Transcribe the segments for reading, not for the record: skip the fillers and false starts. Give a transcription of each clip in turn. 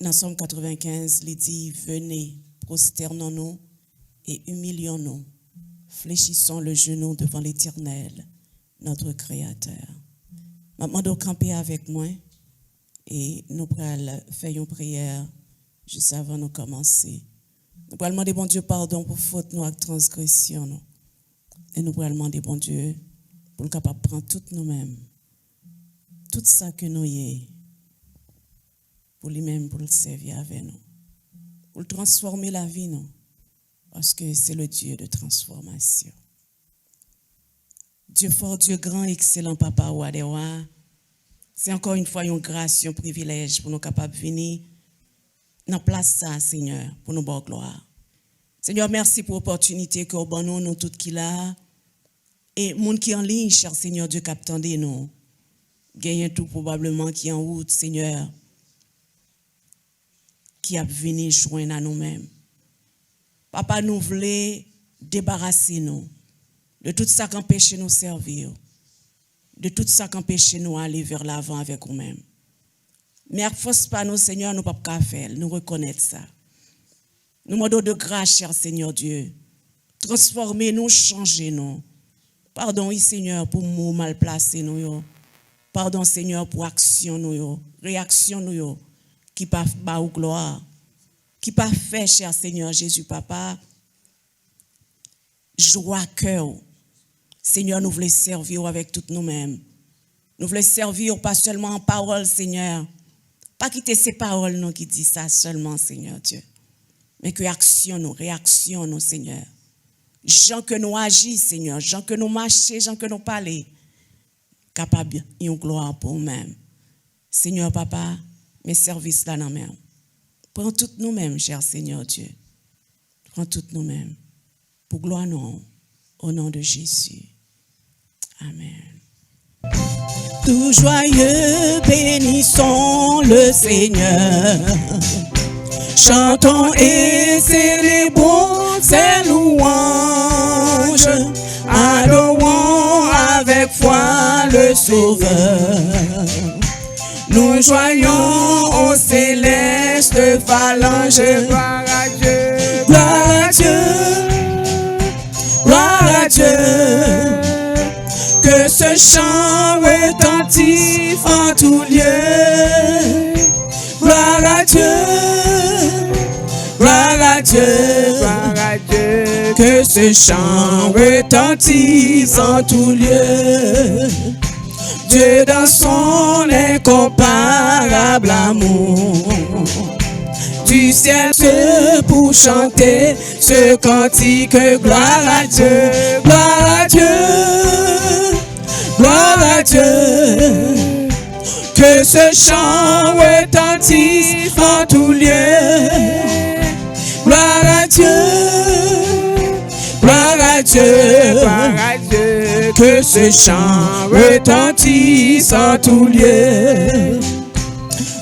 dans Somme 95, il dit, venez, prosternons-nous et humilions-nous, fléchissons le genou devant l'Éternel, notre Créateur. Maintenant, de camper avec moi et nous allons faire une prière juste avant de commencer. Nous allons demander, bon Dieu, pardon pour faute, nous, avec transgression. Nous. Et nous allons demander, bon Dieu, pour nous capable de prendre tout nous-mêmes, tout ça que nous y pour lui-même, pour le servir avec nous, pour le transformer la vie, nous, parce que c'est le Dieu de transformation. Dieu fort, Dieu grand, excellent, Papa Wadewa, c'est encore une fois une grâce, un privilège pour nous capables de venir dans place ça, Seigneur, pour nous bonne gloire. Seigneur, merci pour l'opportunité que nous nous tous qui là, et monde qui en ligne, cher Seigneur Dieu, captandez nous, gagne tout probablement qui en route, Seigneur, qui a venu joindre à nous-mêmes. Papa, nous voulons débarrasser nous de tout ça qui empêche nous servir, de tout ça qui empêche nous aller vers l'avant avec nous-mêmes. Mais force pas nous, Seigneur, nous ne pouvons pas faire, nous reconnaître ça. Nous demandons de grâce, cher Seigneur Dieu. Transformez-nous, changez-nous. Pardon, oui, Seigneur, pour nous mal placés, nous. Pardon, Seigneur, pour action, nous. Réaction, nous. Qui pas bas ou gloire. Qui pas fait, cher Seigneur Jésus, Papa. Joie, cœur. Seigneur, nous voulons servir avec toutes nous-mêmes. Nous voulons servir pas seulement en parole, Seigneur. Pas quitter ces paroles, nous, qui disent ça seulement, Seigneur Dieu. Mais que action, nous, réaction, nous, Seigneur. Gens que nous agissons, Seigneur. Gens que nous marchons, gens que nous parlons. Capable une gloire pour nous-mêmes. Seigneur, Papa, mes services là, non, prends toutes nous-mêmes, cher Seigneur Dieu. Prends toutes nous-mêmes. Pour gloire, nous, au nom de Jésus. Amen. Tout joyeux, bénissons le Seigneur. Chantons et célébrons ses louanges. Adorons avec foi le Sauveur. Nous joignons aux célestes phalanges. Gloire à Dieu, gloire à Dieu, gloire à Dieu. Que ce chant retentisse en tout lieu. Gloire à Dieu, gloire à Dieu, gloire à Dieu. Que ce chant retentisse en tout lieu. Dieu dans son incomparable amour, du ciel pour chanter ce cantique. Gloire à Dieu, gloire à Dieu, gloire à Dieu. Que ce chant retentisse en tout lieu. Gloire à Dieu, gloire à Dieu, gloire à Dieu. Que ce chant retentisse en tout lieu.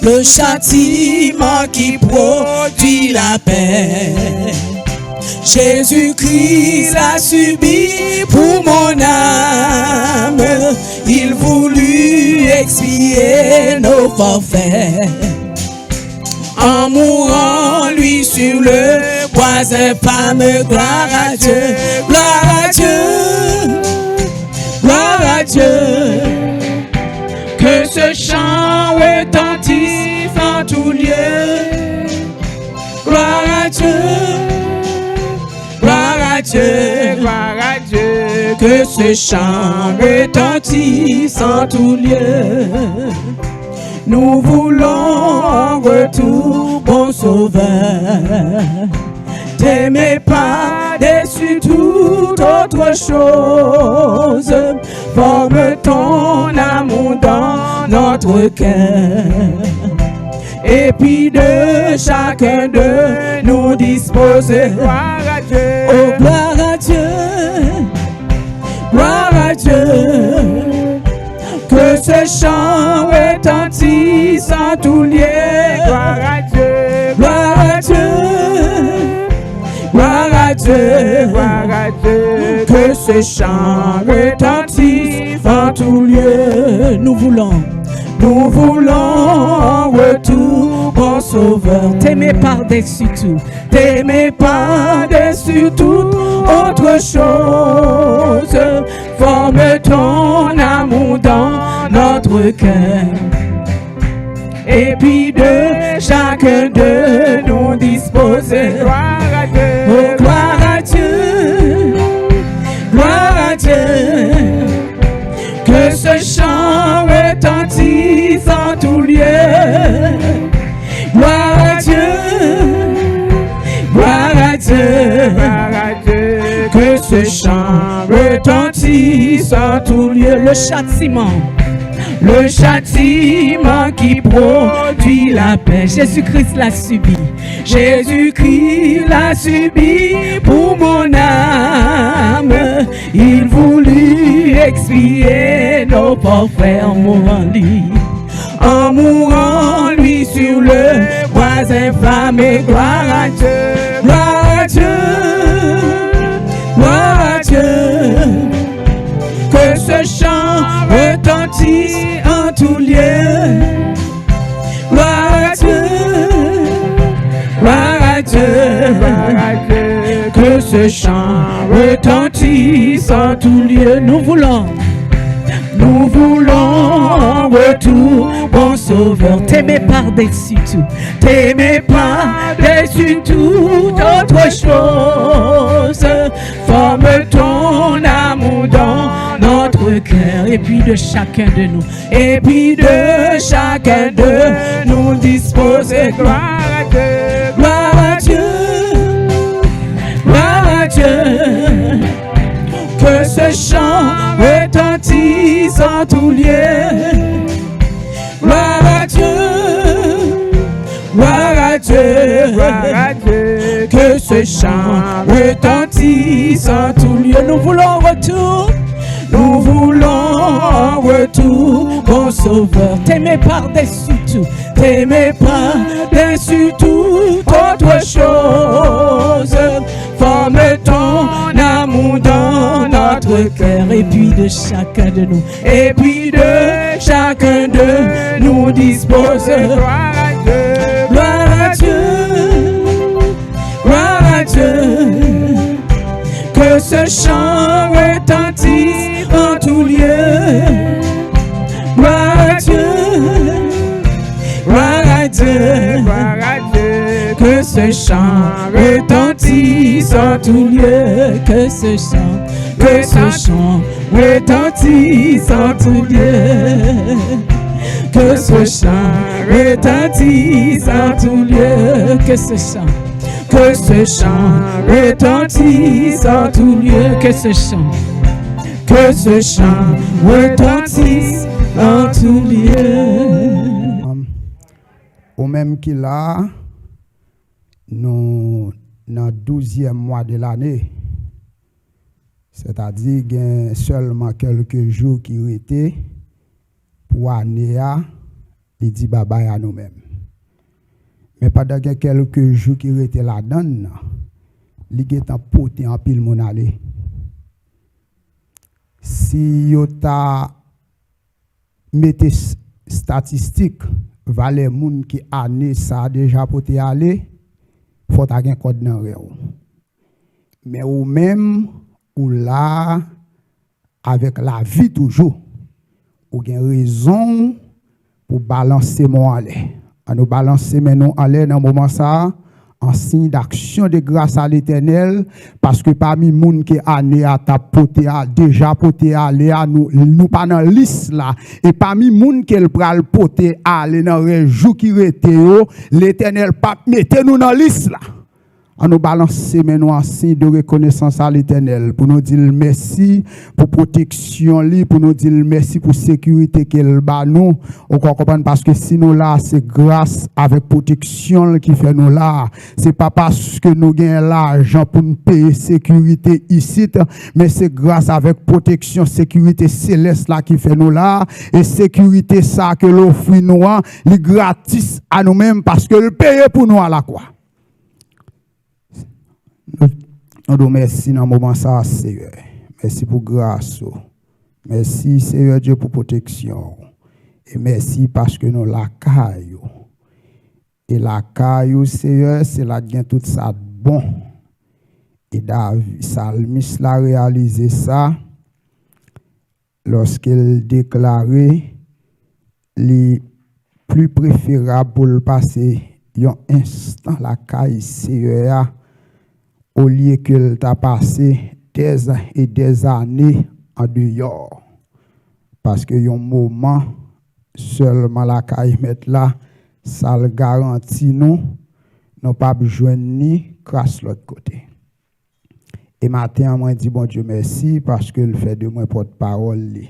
Le châtiment qui produit la paix, Jésus-Christ l'a subi pour mon âme. Il voulut expier nos forfaits en mourant lui sur le bois infâme. Gloire à Dieu, gloire à Dieu, gloire à Dieu. Que ce chant retentisse en tout lieu. Gloire à Dieu, gloire à Dieu, gloire à Dieu. Que ce chant retentisse en tout lieu. Nous voulons en retour, bon Sauveur, t'aimer par-dessus toute autre chose. Forme ton amour dans notre cœur. Et puis de chacun de nous disposer. Gloire à Dieu, oh gloire à Dieu, gloire à Dieu. Que ce chant retentisse en tout lieu. Gloire à Dieu, gloire à Dieu, gloire à Dieu, gloire à Dieu. Que ce chant retentisse en tout lieu. Nous voulons en retour, bon sauveur. T'aimer par-dessus tout, t'aimer par-dessus toute autre chose. Forme ton amour dans notre cœur. Et puis de chacun de nous disposer. Oh, gloire à Dieu, gloire à Dieu. Que ce chant retentisse en tout lieu. Gloire à Dieu, gloire à Dieu, que ce chant retentisse en tout lieu. Le châtiment qui produit la paix. Jésus-Christ l'a subi. Jésus-Christ l'a subi pour mon âme. Il voulut expier nos forfaits en mourant lui. En mourant lui sur le bois inflammé. Gloire à Dieu, gloire à Dieu, gloire à Dieu. Que ce chant retentisse en tout lieu. Gloire à Dieu, gloire à Dieu, gloire à Dieu. Que ce chant retentisse en tout lieu. Nous voulons en retour, bon sauveur. T'aimer par-dessus tout, t'aimer par-dessus toute autre chose. Forme ton amour dans notre cœur. Et puis de chacun de nous, et puis de chacun de nous disposer. Gloire à Dieu, gloire à Dieu, gloire à Dieu. Que ce chant retentisse en tout lieu. Gloire à Dieu, gloire à Dieu, gloire à Dieu. Que ce chant retentisse en tout lieu. Nous voulons en retour, nous voulons en retour, bon sauveur. T'aimer par-dessus tout, t'aimer par-dessus toute autre chose. Forme ton amour dans notre cœur. Et puis de chacun de nous, et puis de chacun de nous dispose. Gloire à Dieu, gloire à Dieu, gloire à Dieu. Que ce chant retentisse en tout lieu. Gloire à Dieu, gloire à Dieu, gloire à Dieu. Que ce chant retentisse en tout lieu. Que ce chant retentisse en tout lieu. Que ce chant retentisse en tout lieu. Que ce chant retentisse en tout lieu. Que ce chant retentisse en tout lieu. Au même qu'il a, nous, dans le 12e mois de l'année, c'est-à-dire qu'il y a seulement quelques jours qui étaient pour l'année, il dit bye bye à nous-mêmes. Mais pendant qu'il y a quelques jours qui étaient là-dedans, il est en poté en pile mon aller. Si vous mettez statistiques, les gens qui année ça déjà poté aller, il faut avoir un code dans le. Mais ou même, ou là, avec la vie toujours, ou avez raison pour balancer mon aller. À nous balancer maintenant en l'air dans le moment ça, en signe d'action de grâce à l'Éternel, parce que parmi les gens qui année à tapoter déjà poté aller à nous pas dans liste là, et parmi les gens qui pral poté aller dans région qui rete l'Éternel pas mettre nous dans liste là. À nous balancer maintenant en signe de reconnaissance à l'Éternel pour nous dire merci pour protection li, pour nous dire merci pour sécurité qu'elle bat nous. On comprend parce que si nous là c'est grâce avec protection qui fait nous là. C'est pas parce que nous gagnons l'argent pour nous payer sécurité ici, mais c'est grâce avec protection sécurité céleste là qui fait nous là, et sécurité ça que l'offre nous est gratis à nous-mêmes parce que le paye pour nous à la croix. Nous nous merci dans le moment ça, Seigneur. Merci pour grâce. Merci, Seigneur Dieu, pour protection. Et merci parce que nous la caillons. Et la caillou, Seigneur, c'est la gain tout ça bon. Et David, Salmis l'a réalisé ça lorsqu'il déclarait les plus préférables pour le passer un instant la caille Seigneur au lieu qu'il t'a passé des et des années en dehors. Parce que un moment seulement la caille mettre là, ça le garantit nous, nous pas besoin ni crasse l'autre côté. Et matin, moi dit bon Dieu merci parce que le fait de moi porte-parole.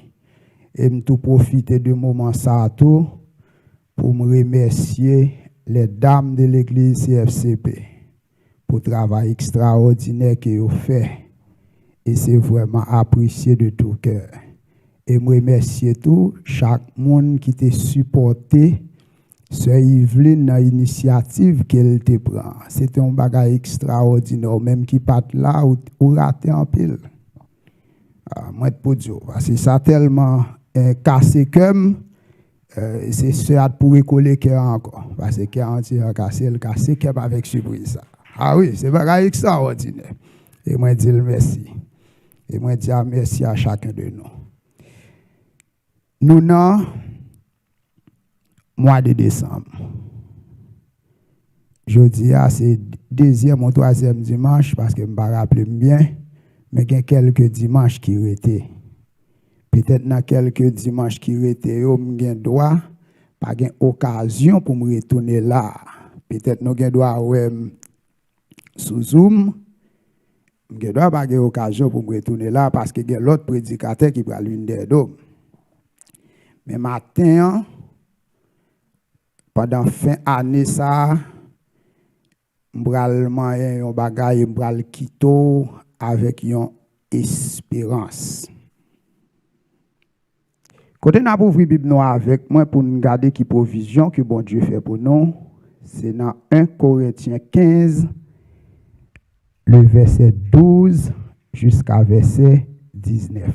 Et me tout profiter de moment ça tout pour me remercier les dames de l'église CFCP pour le travail extraordinaire qu'ils ont fait. Et c'est vraiment apprécié de tout cœur. Et me remercier tout chaque monde qui t'a supporté Sœur Yveline dans l'initiative qu'elle te prend. C'était un bagage extraordinaire, même qui part là ou raté en pile. Moi, pour dire, c'est ça tellement cassé comme c'est ça pour coller cœur encore. Parce que entier cassé, le cassé comme avec surprise. Ah oui, c'est un bagage extraordinaire. Et moi, dis merci. Et moi, dis merci à chacun de nous. Nous n'avons mois de décembre. Jeudi, c'est deuxième ou troisième dimanche, parce que je ne me rappelle bien, mais il y a quelques dimanches qui étaient. Peut-être dans quelques dimanches qui étaient, je n'ai droit, pas d'occasion pour me retourner là. Peut-être que je dois sous Zoom, je dois pas d'occasion pour me retourner là, parce que il y a l'autre prédicateur qui prend l'une des deux. Mais matin, pendant fin année ça, m'bral mayen yon bagay m'bral kito avec yon espérance. Côté n'a pas ouvrir Bible noire avec moi pour nous garder qui provision que bon Dieu fait pour nous, c'est dans 1 Corinthiens 15 le verset 12 jusqu'à verset 19.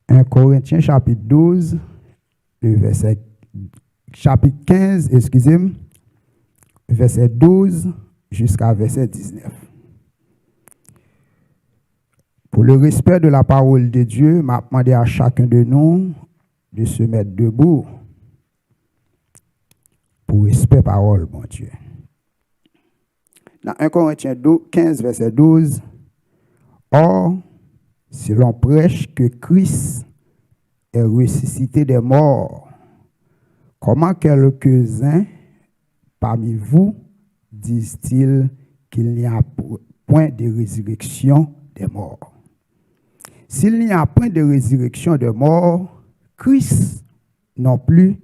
1 Corinthiens chapitre 12 le verset chapitre 15, excusez-moi, verset 12 jusqu'à verset 19. Pour le respect de la parole de Dieu, m'a demandé à chacun de nous de se mettre debout pour respect parole, mon Dieu. Dans 1 Corinthiens 15, verset 12, or, si l'on prêche que Christ est ressuscité des morts, comment quelques-uns parmi vous disent-ils qu'il n'y a point de résurrection des morts? S'il n'y a point de résurrection des morts, Christ non plus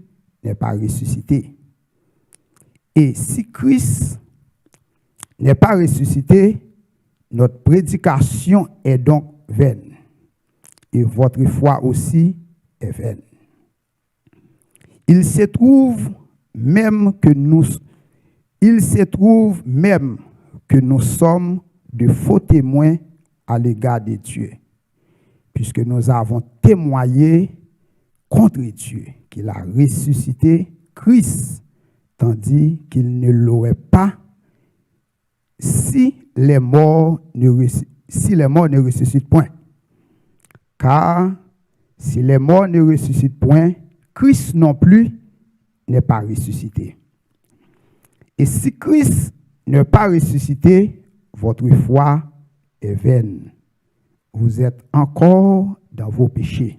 n'est pas ressuscité. Et si Christ n'est pas ressuscité, notre prédication est donc vaine. Et votre foi aussi est vaine. Il se trouve même que nous sommes de faux témoins à l'égard de Dieu, puisque nous avons témoigné contre Dieu qu'il a ressuscité Christ, tandis qu'il ne l'aurait pas si les morts ne ressuscitent point. Car si les morts ne ressuscitent point, Christ non plus n'est pas ressuscité. Et si Christ n'est pas ressuscité, votre foi est vaine. Vous êtes encore dans vos péchés.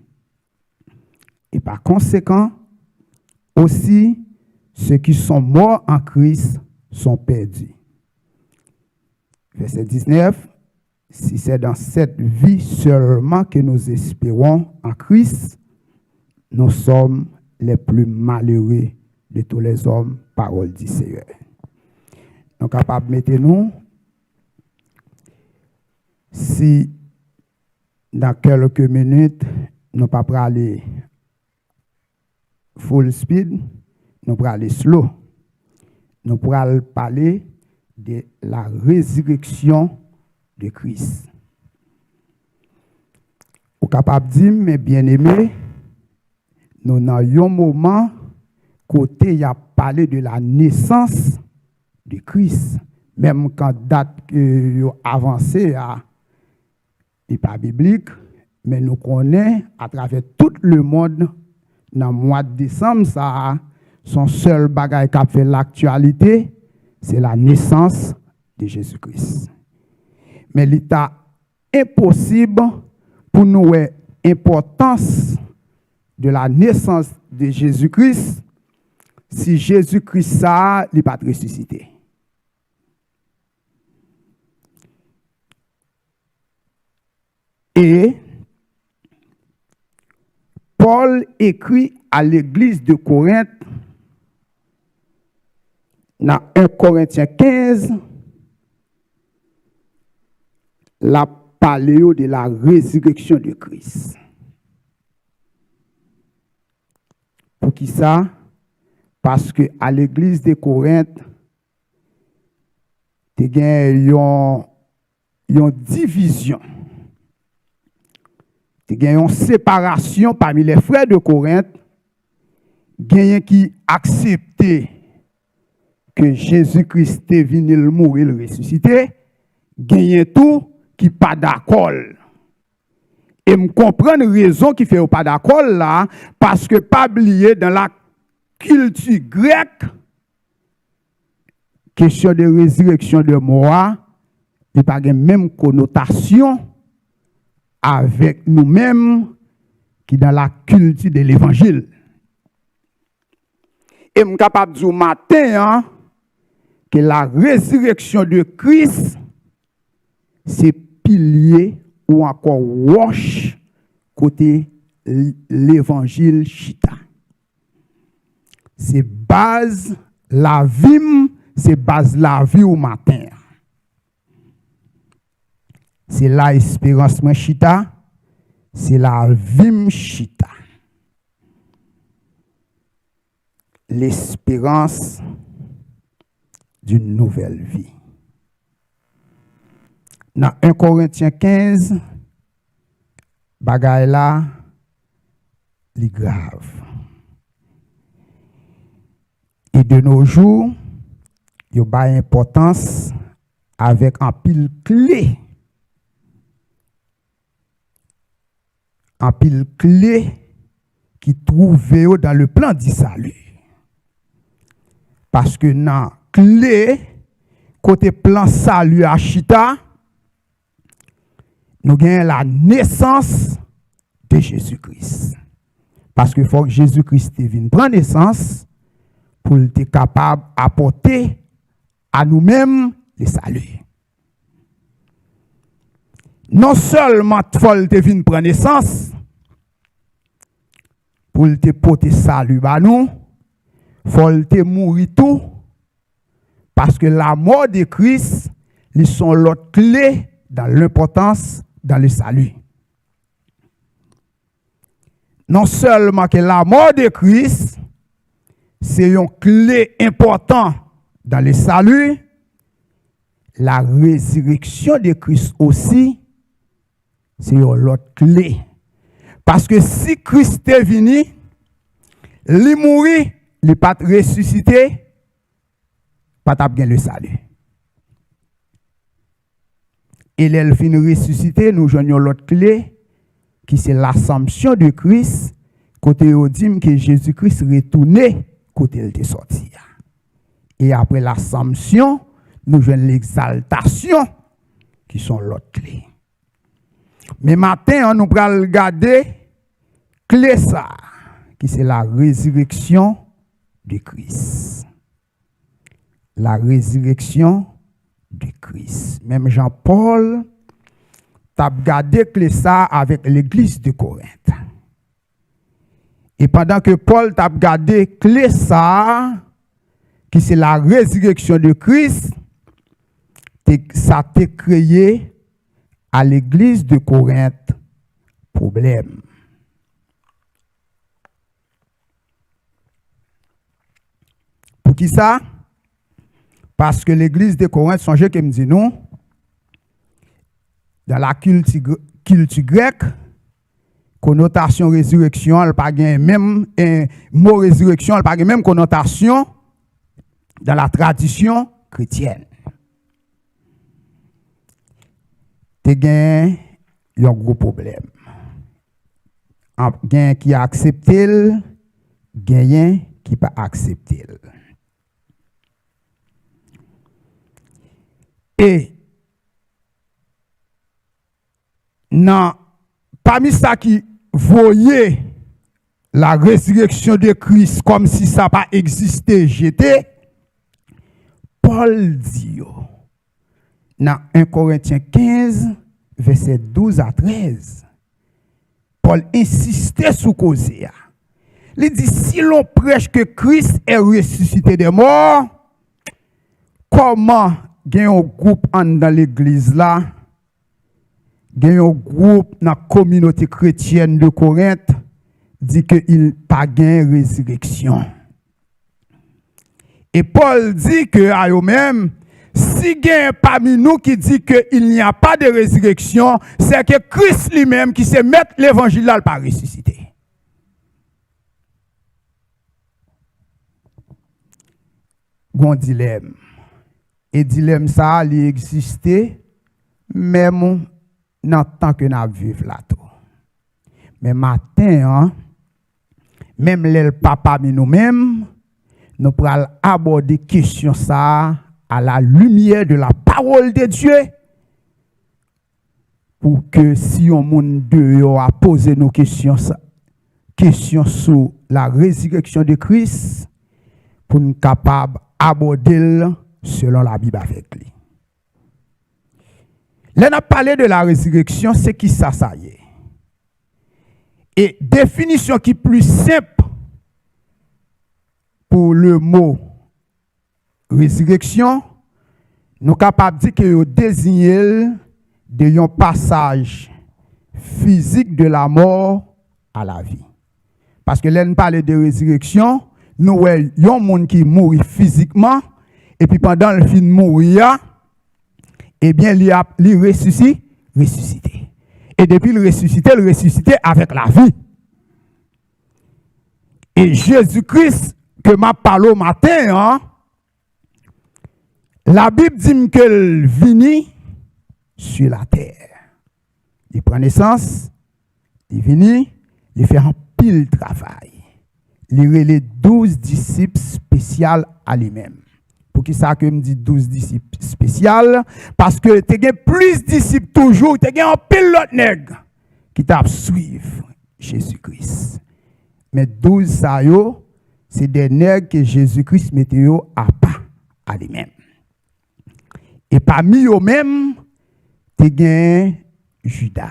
Et par conséquent, aussi, ceux qui sont morts en Christ sont perdus. Verset 19. Si c'est dans cette vie seulement que nous espérons en Christ, nous sommes les plus malheureux de tous les hommes, parole du Seigneur. Nous sommes capables de mettre nous, si dans quelques minutes, nous ne pouvons pas aller full speed, nous pouvons aller slow. Nous pouvons parler de la résurrection de Christ. Vous êtes capable de dire, mes bien-aimés, nous avons un moment côté, il a parlé de la naissance de Christ. Même quand date avancée, n'est pas biblique, mais nous connaissons à travers tout le monde, dans le mois de décembre, ça, son seul bagage qui a fait l'actualité, c'est la naissance de Jésus-Christ. Mais l'état impossible pour nous l'importance de la naissance de Jésus-Christ si Jésus-Christ ça n'est pas ressuscité. Et Paul écrit à l'église de Corinthe dans 1 Corinthiens 15 la paléo de la résurrection de Christ. Pour qui ça? Parce que à l'église de Corinthe, il y a une division. Il y a une séparation parmi les frères de Corinthe. Il y a qui acceptaient que Jésus-Christ est venu mourir, le ressusciter. Il y a tout qui pas d'accord. Et me comprendre raison qui fait pas d'accord là, parce que pas oublier dans la culture grecque, question de résurrection de mort, il n'y a pas la même connotation avec nous-mêmes qui dans la culture de l'évangile. Et je suis capable de dire matin que la résurrection de Christ, c'est pilier ou encore roche côté l'évangile chita. C'est base la vie, c'est base la vie au matin. C'est la espérance chita, c'est la vie chita. L'espérance d'une nouvelle vie. Dans 1 Corinthiens 15, bagay là, li grave. Et de nos jours, il y a une importance avec un pile clé. Un pile clé qui trouve dans le plan du salut. Parce que dans clé, côté plan salut à Chita, nous avons la naissance de Jésus-Christ. Parce qu'il faut que Jésus-Christ vienne prendre naissance pour être capable d'apporter à nous-mêmes le salut. Non seulement il faut que vienne prendre naissance pour te porter salut à nous, il faut te mourir tout, parce que la mort de Christ, ils sont l'autre clé dans l'importance dans le salut. Non seulement que la mort de Christ, c'est une clé importante dans le salut, la résurrection de Christ aussi, c'est une autre clé. Parce que si Christ est venu, il mourit, il n'est pas ressuscité, pas bien le salut. Et il finit ressuscité, nous joignons l'autre clé, qui c'est l'assomption de Christ, côté où dit que Jésus-Christ retourné, côté il est sorti. Et après l'assomption, nous joignons l'exaltation, qui sont l'autre clé. Mais maintenant, nous allons regarder clé ça, qui c'est la résurrection de Christ. La résurrection de Christ. Même Jean-Paul t'a regardé clé ça avec l'église de Corinthe. Et pendant que Paul t'a regardé clé ça, qui c'est la résurrection de Christ, ça t'a créé à l'église de Corinthe problème. Pour qui ça? Parce que l'église de Corinthe, songez que me dit non, dans la culture grecque, connotation résurrection, elle pas même un mot résurrection, elle pas même connotation dans la tradition chrétienne. Te gen un gros problème. Gen qui a accepté, gen qui pas accepté. Et non, parmi ça qui voyait la résurrection de Christ comme si ça pas existé, j'étais, Paul dit dans 1 Corinthiens 15, verset 12 à 13, Paul insistait sur cause. Il dit, si l'on prêche que Christ est ressuscité des morts, comment il y a un groupe dans l'église là, il y a un groupe dans la communauté chrétienne de Corinthe dit qu'il n'y a pas de résurrection. Et Paul dit que à eux-mêmes, si il y a parmi nous qui dit qu'il n'y a pas de résurrection, c'est que Christ lui-même qui se met l'évangile là pas ressuscité. Gon dilemme. Et dilemme ça, il existait même dans le temps que nous vivons là. Mais matin, même les papa mais nous-mêmes, nous pourrons aborder question ça à la lumière de la parole de Dieu pour que si on monde dehors a posé nos questions sur la résurrection de Christ pour nous capables d'aborder selon la Bible avec lui. Là, on a parlé de la résurrection, c'est qui ça y est. Et définition qui est plus simple pour le mot résurrection, nous sommes capables de dire que nous désignons un passage physique de la mort à la vie. Parce que là, nous parlons de résurrection, nous voyons un monde qui mourit physiquement, et puis pendant le fin de mourir, eh bien, il ressuscité. Et depuis le ressuscité avec la vie. Et Jésus-Christ, que m'a parlé au matin, la Bible dit qu'il vient sur la terre. Il prend naissance, il vient, il fait un pile travail. Il a les 12 disciples spéciaux à lui-même. Pour qui ça que me dit 12 disciples spéciaux? Parce que tu as plus de disciples toujours, tu as un pile l'autre nègre qui t'a suivre Jésus-Christ. Mais 12 ça c'est des nègres que Jésus-Christ mettait à pas à lui-même. Et parmi eux-mêmes, tu as Judas.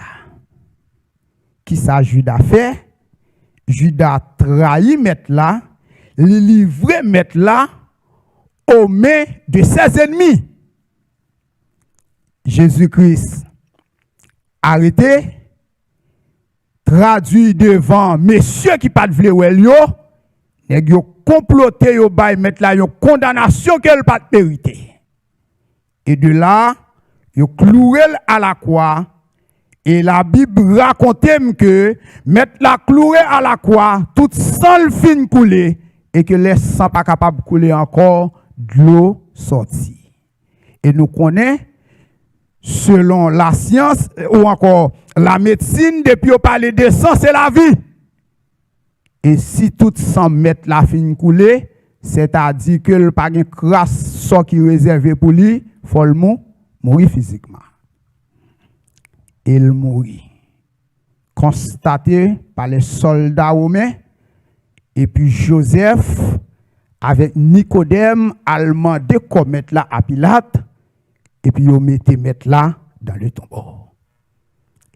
Qui ça Judas fait? Judas trahit mettre là, le livré mettre là aux mains de ses ennemis. Jésus-Christ arrêté, traduit devant messieurs qui pas de vle yo, nèg yo comploté yo bay mettre là une condamnation qu'elle pas de mérité. Et de là, yo cloué à la croix. Et la Bible raconte que mettre la clouée à la croix, toute sang fin couler et que les sang pas capable de couler encore, de l'eau sortie. Et nous connaissons, selon la science ou encore la médecine, depuis on parle de sang, c'est la vie. Et si tout sang mettre la fin couler, c'est-à-dire que le pas de crasse sang qui est réservé pour lui, faut le mourir physiquement. Il mourit. Constaté par les soldats romains, et puis Joseph, avec Nicodème, allemand de commettre là à Pilate, et puis ils mettent là dans le tombeau.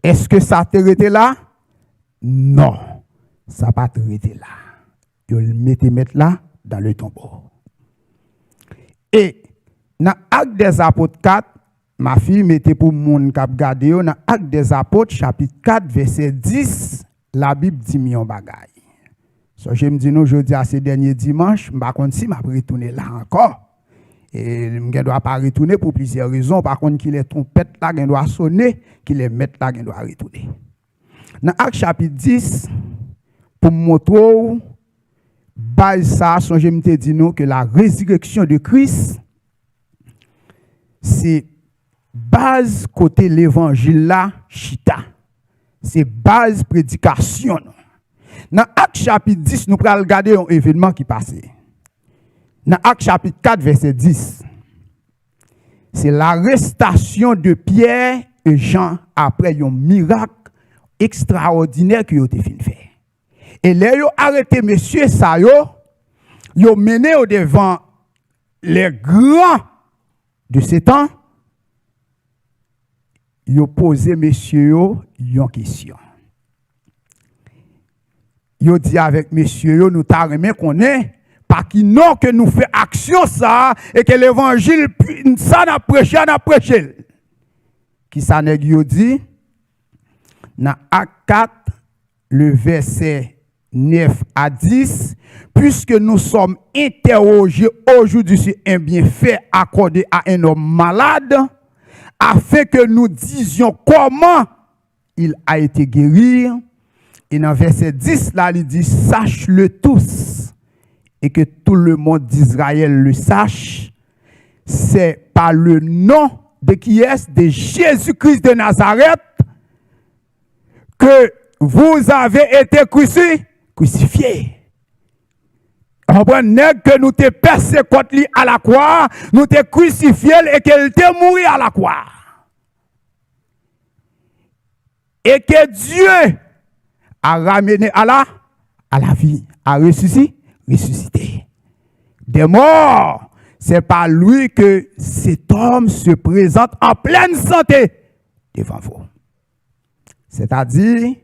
Est-ce que ça te été là? Non, ça n'a pas été là. Ils mettent là dans le tombeau. Et dans Actes des Apôtres 4, ma fille mettait pour moun k'ap gade yo dans Actes des Apôtres chapitre 4 verset 10, la Bible dit million bagay. So je me dis nous jeudi à ce dernier dimanche, par contre si m'a retourner là encore. Et je dois pas retourner pour plusieurs raisons. Par contre qu'il est trompette là, il doit sonner, qu'il est mettre là, il doit retourner. Dans Actes chapitre 10, pour montrer, base ça, je me dit nous que la résurrection de Christ, c'est base côté l'évangile là, chita. C'est base prédication. Dans Actes chapitre 10, nous allons regarder un événement qui passait. Dans Actes chapitre 4, verset 10, c'est l'arrestation de Pierre et Jean après un miracle extraordinaire que ont fait. Et là, ils ont arrêté monsieur ça, ils ont mené au devant les grands de ce temps. Ils ont posé monsieur une question. Ils ont dit avec monsieur, nous t'arrêtons qu'on est, pas qui non que nous fait action ça, et que l'évangile, ça n'a prêché. Qui ça n'a dit? Dans Acte 4, le verset 9 à 10, puisque nous sommes interrogés aujourd'hui sur un bienfait accordé à un homme malade, afin que nous disions comment il a été guéri. Et dans verset 10, là, il dit, sache-le tous, et que tout le monde d'Israël le sache, c'est par le nom de qui est de Jésus-Christ de Nazareth que vous avez été crucifié. On comprenez que nous te percé contre lui à la croix, nous te crucifié et qu'il te mouru à la croix. Et que Dieu a ramené à la vie, a ressuscité. Des morts, c'est par lui que cet homme se présente en pleine santé devant vous. C'est-à-dire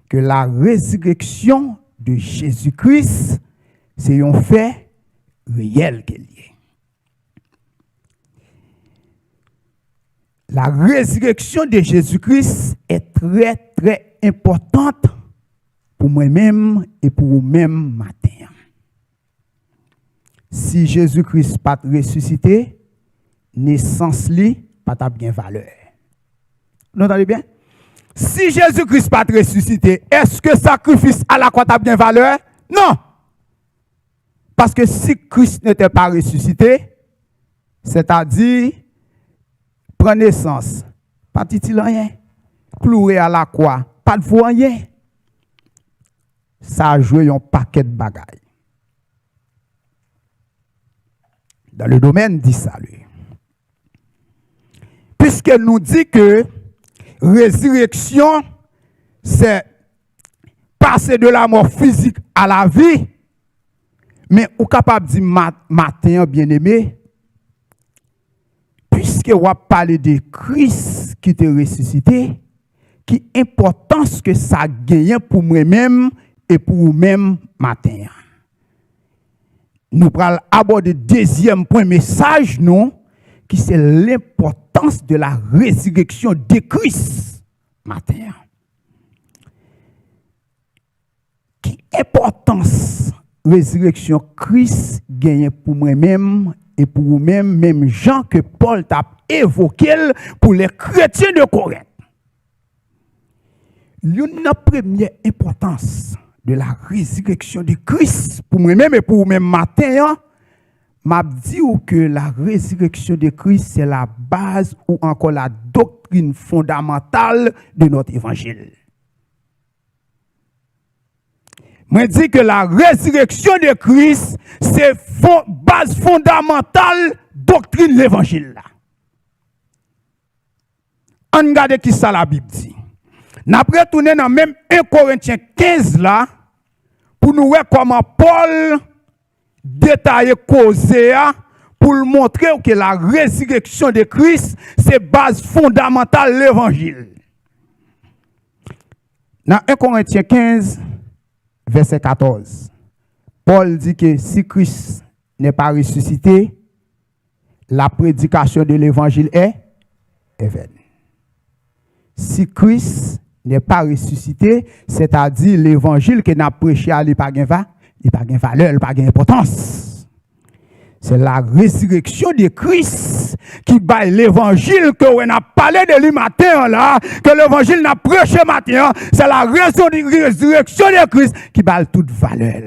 que la résurrection de Jésus-Christ, c'est un fait réel qu'il y est. La résurrection de Jésus-Christ est très, très importante pour moi-même et pour vous-même matin. Si Jésus-Christ pas ressuscité, naissance li pas ta bien valeur. Vous entendez bien? Si Jésus-Christ pas ressuscité, est-ce que sacrifice à la croix ta bien valeur? Non. Parce que si Christ n'était pas ressuscité, c'est-à-dire prendre naissance, pas de rien, cloué à la croix, pas de rien. Ça a joué un paquet de bagailles. Dans le domaine dit ça, lui. Puisque nous dit que résurrection, c'est passer de la mort physique à la vie, mais ou capable de dire matin, bien-aimé, puisque on va parler de Christ qui te ressuscité, qui importance que ça gagne pour moi-même et pour vous-même matin. Nous allons aborder le deuxième point message, non, qui c'est l'importance de la résurrection de Christ matin. Qui importance résurrection Christ gagne pour moi-même et pour vous-même, même Jean que Paul t'a évoqué pour les chrétiens de Corinthe. La première importance de la résurrection de Christ pour moi-même et pour vous-même matin, m'a dit que la résurrection de Christ c'est la base ou encore la doctrine fondamentale de notre évangile. Moi dis que la résurrection de Christ c'est base fondamentale doctrine de l'évangile. On regarde qui ça la Bible dit. N'a retourné dans même 1 Corinthiens 15 là pour nous voir comment Paul détaille causé pour montrer que la résurrection de Christ c'est base fondamentale de l'évangile. Dans 1 Corinthiens 15 verset 14, Paul dit que si Christ n'est pas ressuscité, la prédication de l'évangile est vaine. Si Christ n'est pas ressuscité, c'est-à-dire l'évangile que n'a prêché à lui pas gain valeur, pas gain importance. C'est la résurrection de Christ qui bat l'évangile que on a parlé de lui matin là, que l'évangile n'a prêché matin, c'est la résurrection de Christ qui bat toute valeur.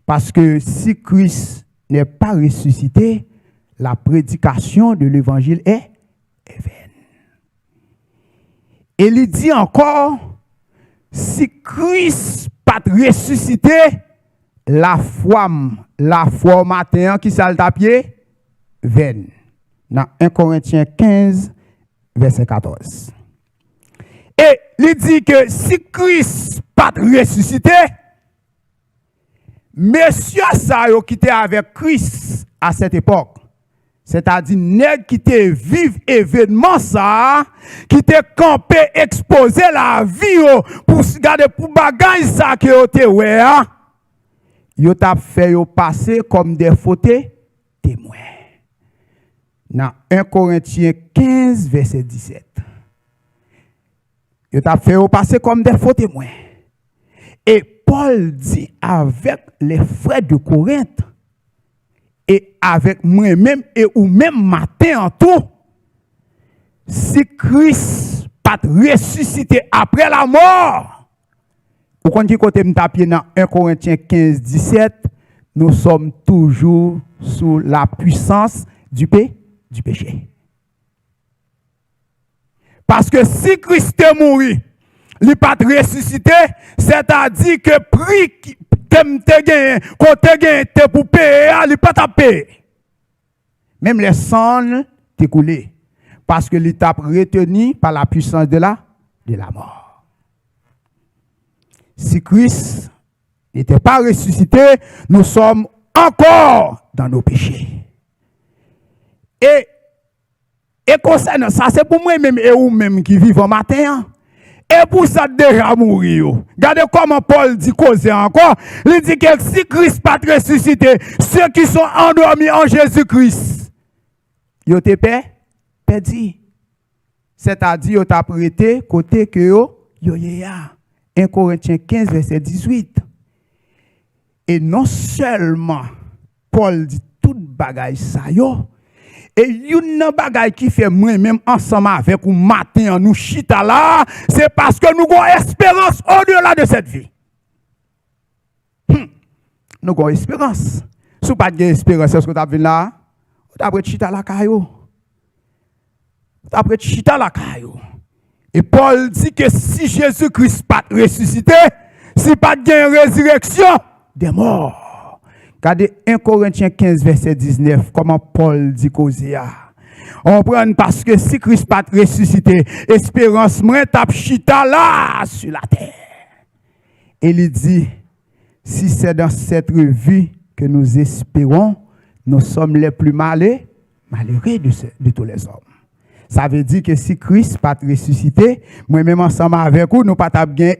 Parce que si Christ n'est pas ressuscité, la prédication de l'évangile est vaine. Et il dit encore, si Christ pas ressuscité, la foi matin qui s'al tapier vaine. Dans 1 Corinthiens 15 verset 14. Et il dit que si Christ pas ressuscité, messieurs ça yo qui étaient avec Christ à cette époque, c'est-à-dire nèg qui te vive événement ça, qui te campé exposer la vie pour garder pour bagage ça que yo te ouais, yo t'a fait yo passer comme des faux témoins. Dans 1 Corinthiens 15 verset 17. Yo t'a fait yo passer comme des faux témoins. Et Paul dit avec les frères de Corinthe et avec moi-même et ou même matin en tout, si Christ pas ressuscité après la mort, vous comprenez côté m'tapier dans 1 Corinthiens 15 17, nous sommes toujours sous la puissance du péché. Parce que si Christ est mort, il n'est pas ressuscité, c'est-à-dire que prix que te gagné, côté gagné te pour payer, il n'est pas tapé. Même les sangs t'ont coulé. Parce que l'État retenu par la puissance de la mort. Si Christ n'était pas ressuscité, nous sommes encore dans nos péchés. Et concernant ça, c'est pour moi-même et vous-même qui vivent au matin. Et pour ça, déjà mourir. Regardez comment Paul dit causer encore. Il dit que si Christ pas ressuscité, ceux qui sont endormis en Jésus-Christ, ils ont été perdus. C'est-à-dire, ils ont été prêtés côté que yo ya. 1 Corinthiens 15, verset 18. Et non seulement, Paul dit tout bagage ça yo, et une bagay qui fait moi-même ensemble avec ou matin nous chita là, c'est parce que nous avons espérance au-delà de cette vie. Nous avons espérance. Si vous n'avez pas d'espérance, est-ce que vous avez là? Vous avez chita la caillou. Vous avez chita la caillou. Et Paul dit que si Jésus-Christ pas ressuscité, si pas de résurrection des morts. Regardez 1 Corinthiens 15, verset 19, comment Paul dit causer. On prend parce que si Christ pas ressuscité, espérance moins tape chita là sur la terre. Et il dit, si c'est dans cette vie que nous espérons, nous sommes les plus malheureux de tous les hommes. Ça veut dire que si Christ pas ressuscité, moi-même ensemble avec vous, nous pas bien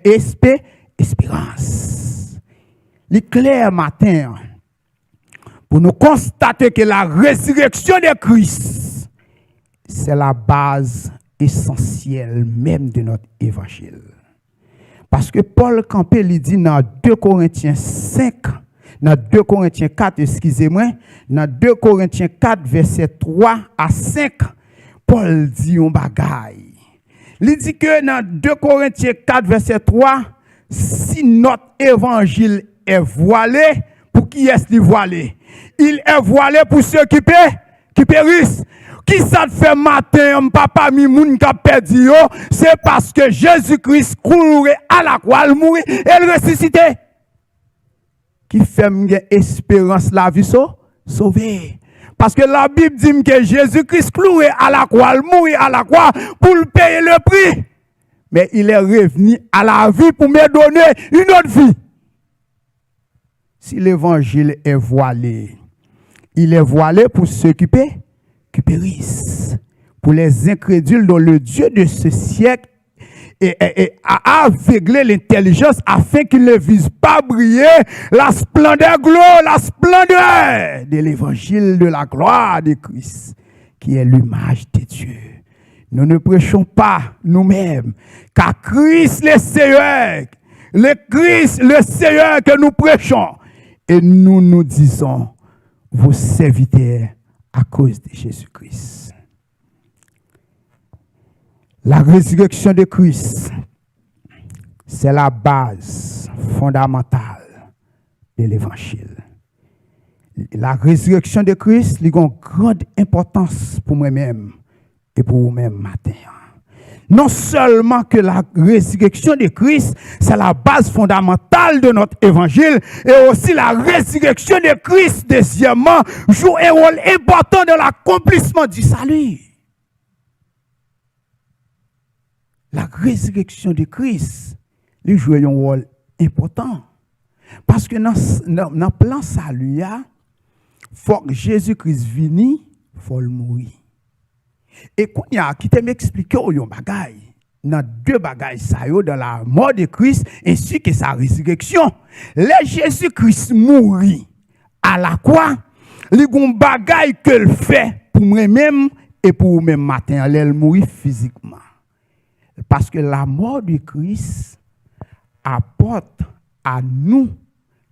espérance. L'éclair matin, pour nous constater que la résurrection de Christ, c'est la base essentielle même de notre évangile. Parce que Paul Campé lui dit dans 2 Corinthiens 5, dans 2 Corinthiens 4, excusez-moi, dans 2 Corinthiens 4, verset 3 à 5, Paul dit un bagaille. Il dit que dans 2 Corinthiens 4, verset 3, si notre évangile est voilé, pour qui est-ce voilé? Il est voilé pour ceux qui périssent. Qui ça te fait matin, papa, mi moun ka perdu, c'est parce que Jésus-Christ courait à la croix, il mourit et il ressuscité. Qui fait espérance la vie sauvée. Parce que la Bible dit que Jésus-Christ cloué à la croix, il mourit à la croix pour payer le prix. Mais il est revenu à la vie pour me donner une autre vie. Si l'évangile est voilé, il est voilé pour ceux qui périssent, pour les incrédules dont le Dieu de ce siècle a aveuglé l'intelligence afin qu'ils ne visent pas briller la splendeur de l'évangile de la gloire de Christ, qui est l'image de Dieu. Nous ne prêchons pas nous-mêmes, car Christ le Seigneur, le Christ le Seigneur que nous prêchons, et nous nous disons, vos serviteurs à cause de Jésus-Christ. La résurrection de Christ, c'est la base fondamentale de l'évangile. La résurrection de Christ a une grande importance pour moi-même et pour vous-même matin. Non seulement que la résurrection de Christ, c'est la base fondamentale de notre évangile, et aussi la résurrection de Christ, deuxièmement, joue un rôle important dans l'accomplissement du salut. La résurrection de Christ, lui joue un rôle important. Parce que dans le plan salut, il faut que Jésus-Christ vienne, il faut le mourir. Et quand il y a qui te m'explique un bagay, dans deux bagailles ça dans la mort de Christ ainsi que sa résurrection. Le Jésus-Christ mourit à la croix, il y a un bagay que le fait pour moi-même et pour vous-même matin, il mourit physiquement. Parce que la mort de Christ apporte à nous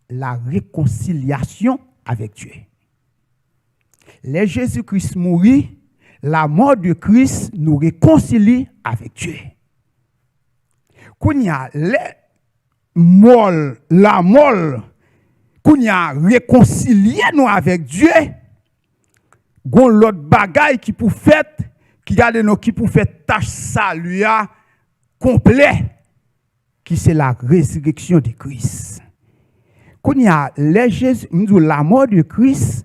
la réconciliation avec Dieu. Le Jésus-Christ mourit, la mort de Christ nous réconcilie avec Dieu. Quand il y a la mort, quand il y a réconcilié nous avec Dieu, il y a l'autre bagaille qui pour faire, qui pour faire tâche salut complet, qui c'est la résurrection de Christ. Quand il y a la mort de Christ,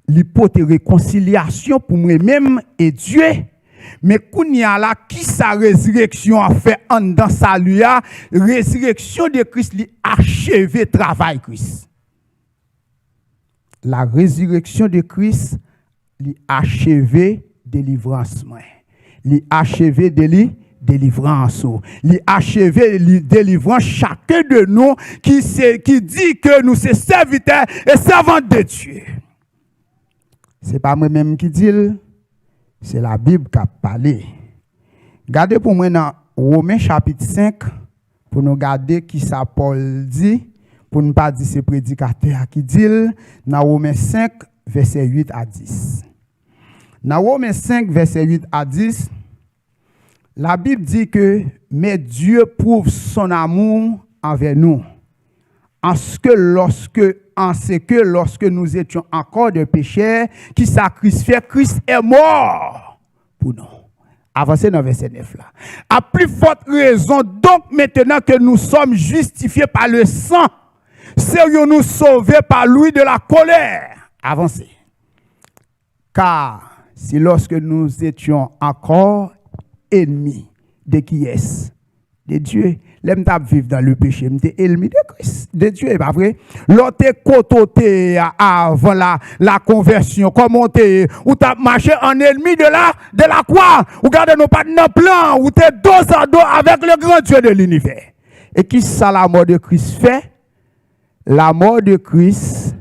l'hypothèse réconciliation pour moi-même et Dieu. Mais quand il y a là, qui sa résurrection a fait en dans salut, résurrection de Christ lui achevé travail Christ. La résurrection de Christ lui achevé délivrance moi. Lui achevé délivrance. Lui achevé délivrance chacun de nous qui dit que nous sommes serviteurs et servantes de Dieu. C'est pas moi-même qui dis, c'est la Bible qui a parlé. Regardez pour moi dans Romains chapitre 5, pour nous regarder qui ça Paul dit, pour ne pas dire c'est prédicateur qui dit, dans Romains 5, verset 8 à 10. Dans Romains 5, verset 8 à 10, la Bible dit que mais Dieu prouve son amour envers nous, en ce que lorsque nous étions encore des pécheurs, qui sacrifiaient, Christ est mort pour nous. Avancez dans verset 9 là. À plus forte raison, donc maintenant que nous sommes justifiés par le sang, serions-nous sauvés par lui de la colère. Avancez. Car si lorsque nous étions encore ennemis de qui est-ce? De Dieu. L'aime t'a vivre dans le péché, m'était ennemi de Christ, de Dieu, est pas vrai? L'autre côté avant la conversion, comment t'es, ou t'as marché en ennemi de la croix, ou gardez nos pas dans plan, ou t'es dos à dos avec le grand Dieu de l'univers. Et qui ça la mort de Christ fait? La mort de Christ,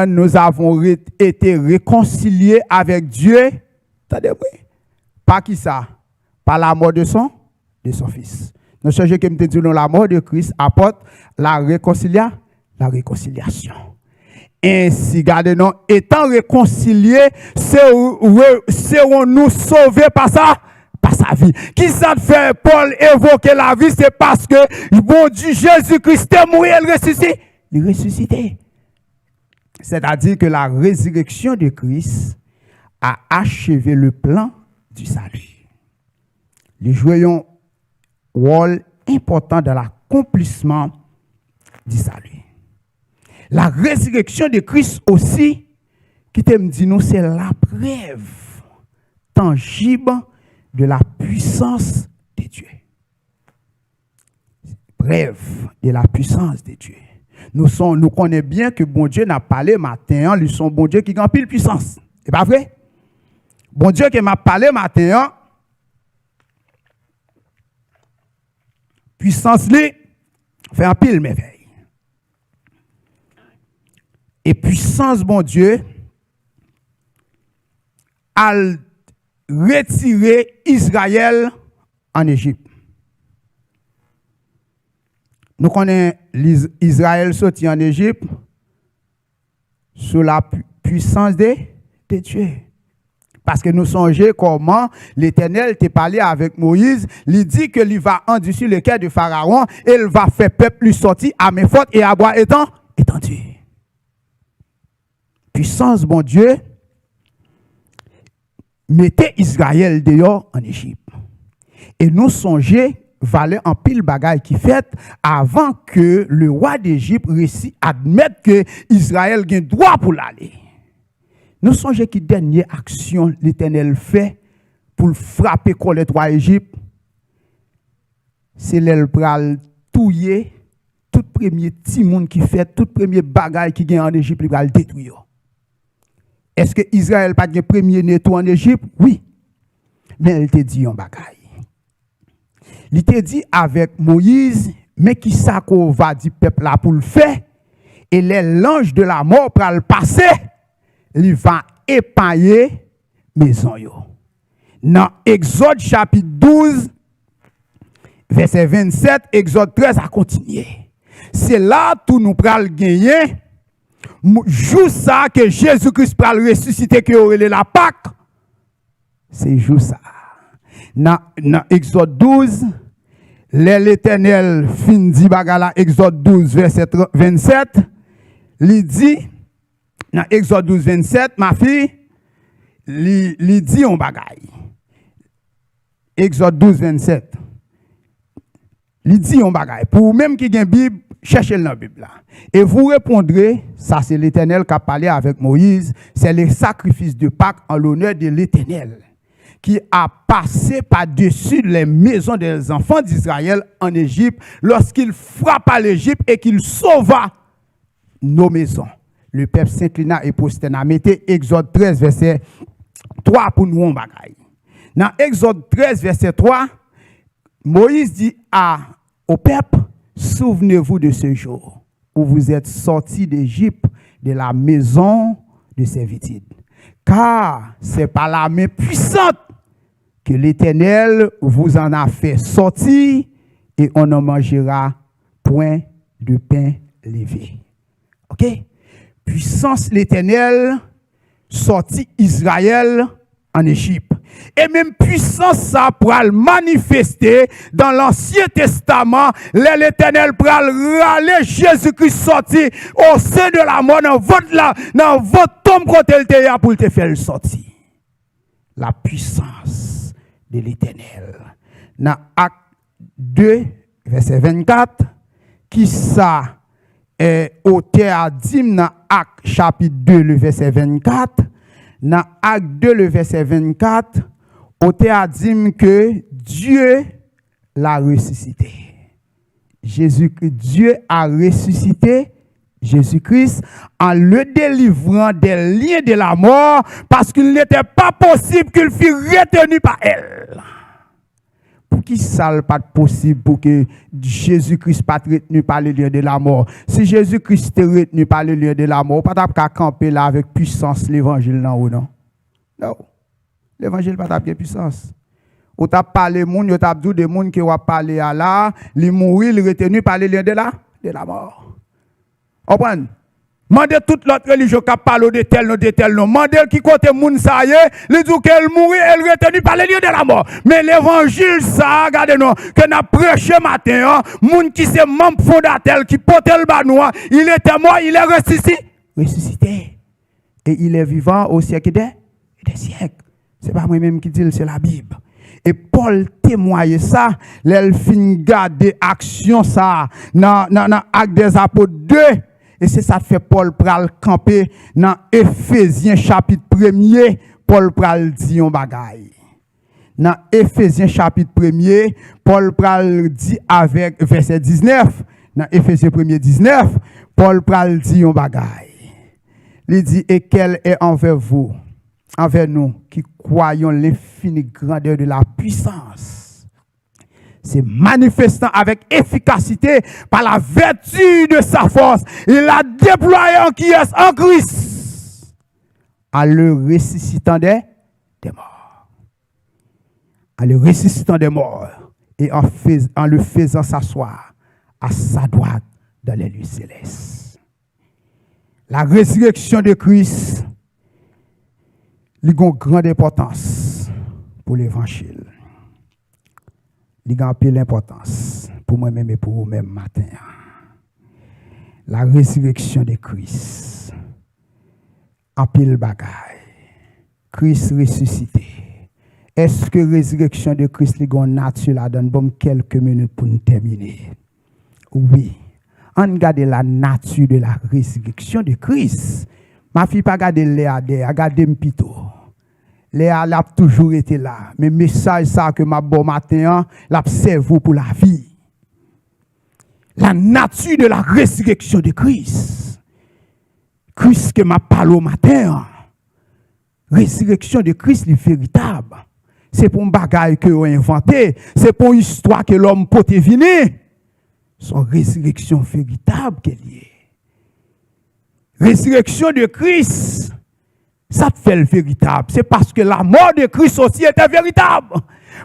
nous avons été réconciliés avec Dieu. Attendez, oui. Pas qui ça? Par la mort de son fils. Nous cherchons que me dit la mort de Christ apporte la réconciliation. Ainsi, gardez-nous, étant réconciliés, serons-nous sauvés par ça? Par sa vie. Qui ça te fait Paul évoquer la vie? C'est parce que bon Dieu Jésus-Christ est mort et ressuscité. Il ressuscité. C'est-à-dire que la résurrection de Christ a achevé le plan du salut. Les jouons rôle important dans l'accomplissement du salut. La résurrection de Christ aussi, qui te me dit nous, c'est la preuve tangible de la puissance de Dieu. Preuve de la puissance de Dieu. Nous connaissons bien que bon Dieu n'a parlé matin, lui son bon Dieu qui a pile puissance. C'est pas vrai? Bon Dieu qui m'a parlé matin, puissance li fait un pile merveille. Et puissance bon Dieu a retiré Israël en Égypte. Nous connaissons Israël sorti en Égypte sous la puissance de Dieu. Parce que nous songeons comment l'Éternel t'a parlé avec Moïse, il dit que il va endurcir le cœur de Pharaon et il va faire peuple lui sortir à main forte et à bois étendu. Puissance, bon Dieu, mettez Israël dehors en Égypte. Et nous songeons valait en pile bagaille qui fait avant que le roi d'Égypte réussisse à admettre que Israël a droit pour l'aller. Nous songeons qui dernière action l'Éternel fait pour frapper contre le roi d'Égypte, c'est l'el pral touyer tout premier petit monde qui fait tout premier bagaille qui gagne en Égypte, il va le détruire. Est-ce que Israël pas de premier netto en Égypte? Oui. Mais elle te dit un bagaille. Il te dit avec Moïse, mais qui ça qu'on va dire peuple là pour le faire? Et l'ange de la mort pour le passer, il va épargner maison yo. Dans Exode chapitre 12, verset 27, Exode 13 a continué. C'est là tout nous pral gagner. Jour ça que Jésus-Christ pral ressusciter que aurait la Pâque. C'est jour ça. Dans Exode 12, l'Éternel fin dit bagala Exode 12 verset 27, il dit dans Exode 12 27 ma fille, il dit on bagaille. Exode 12 27. Il dit on bagaille. Pour même qui gen Bible, cherchez dans la Bible là. Et vous répondrez, ça c'est l'Éternel qui a parlé avec Moïse, c'est le sacrifice de Pâques en l'honneur de l'Éternel qui a passé par-dessus les maisons des enfants d'Israël en Égypte lorsqu'il frappa l'Égypte et qu'il sauva nos maisons. Le peuple s'inclina et prosterna. Mettez Exode 13 verset 3 pour nous en bagaille. Dans Exode 13 verset 3, Moïse dit au peuple, souvenez-vous de ce jour où vous êtes sortis d'Égypte, de la maison de servitude. Car c'est par la main puissante que l'Éternel vous en a fait sortir et on ne mangera point de pain levé. OK? Puissance l'Éternel sorti Israël en Égypte. Et même puissance ça pourra manifester dans l'Ancien Testament, l'Éternel pourra râler Jésus-Christ sorti au sein de la mort dans votre tombe côté le pour te faire sortir. La puissance de l'Éternel. Dans Acte 2 verset 24 qui ça est auteur à dit dans Acte chapitre 2 le verset 24. Dans Acte 2, le verset 24, auteur a dit que Dieu l'a ressuscité. Dieu a ressuscité Jésus-Christ en le délivrant des liens de la mort parce qu'il n'était pas possible qu'il fût retenu par elle. Pour qui ça n'est pas possible pour que Jésus-Christ pas retenu par le lieu de la mort? Si Jésus-Christ est retenu par le lieu de la mort, pas qu'à camper là avec puissance l'évangile non ou non? Non. L'évangile pas de puissance. Ou t'a parlé moun, ou t'a dit des moun qui va parler à là, li mourir, il retenu par le lieu de la mort. Comprenez? Mandez toute l'autre religion qui parle de tel nom. Mandez qui côté moun ça y est, il dit qu'elle mourit, elle retenue par les lieux de la mort. Mais l'évangile ça, regardez-nous, que n'a prêché matin, moun qui c'est membre fondateur, qui porte le banois, il était mort, il est ressuscité. Et il est vivant au siècle des siècles. C'est pas moi-même qui dis, c'est la Bible. Et Paul témoigne ça, l'elle fin garder action ça, dans Actes des Apôtres 2. Et c'est ça que fait Paul pral camper dans Éphésiens chapitre 1er, Paul pral dit un bagaille. Dans Éphésiens chapitre 1er, Paul pral dit avec verset 19, dans Éphésiens 1er 19, Paul pral dit un bagaille. Il dit, et quelle est envers vous, envers nous, qui croyons l'infinie grandeur de la puissance. C'est manifestant avec efficacité par la vertu de sa force. Il a déployé en qui est en Christ. En le ressuscitant des morts. En le ressuscitant des morts. Et en le faisant s'asseoir à sa droite dans les lieux célestes. La résurrection de Christ, il a une grande importance pour l'évangile. Il a une importance pour moi-même et pour vous-même matin. La résurrection de Christ, en pile bagaille. Christ ressuscité. Est-ce que la résurrection de Christ est une nature là? Donne quelques minutes pour nous terminer. Oui. On regarde la nature de la résurrection de Christ. Ma fille pas regarder Léa, regarder Mpito. Léa a toujours été là. Mais message ça que ma bon matin, l'a servi pour la vie. La nature de la résurrection de Christ. Christ que m'a parlé au matin. Résurrection de Christ est véritable. C'est pour un bagage que vous inventé. C'est pour une histoire que l'homme peut venir. Son résurrection véritable qu'elle est. Résurrection de Christ, ça te fait le véritable. C'est parce que la mort de Christ aussi était véritable.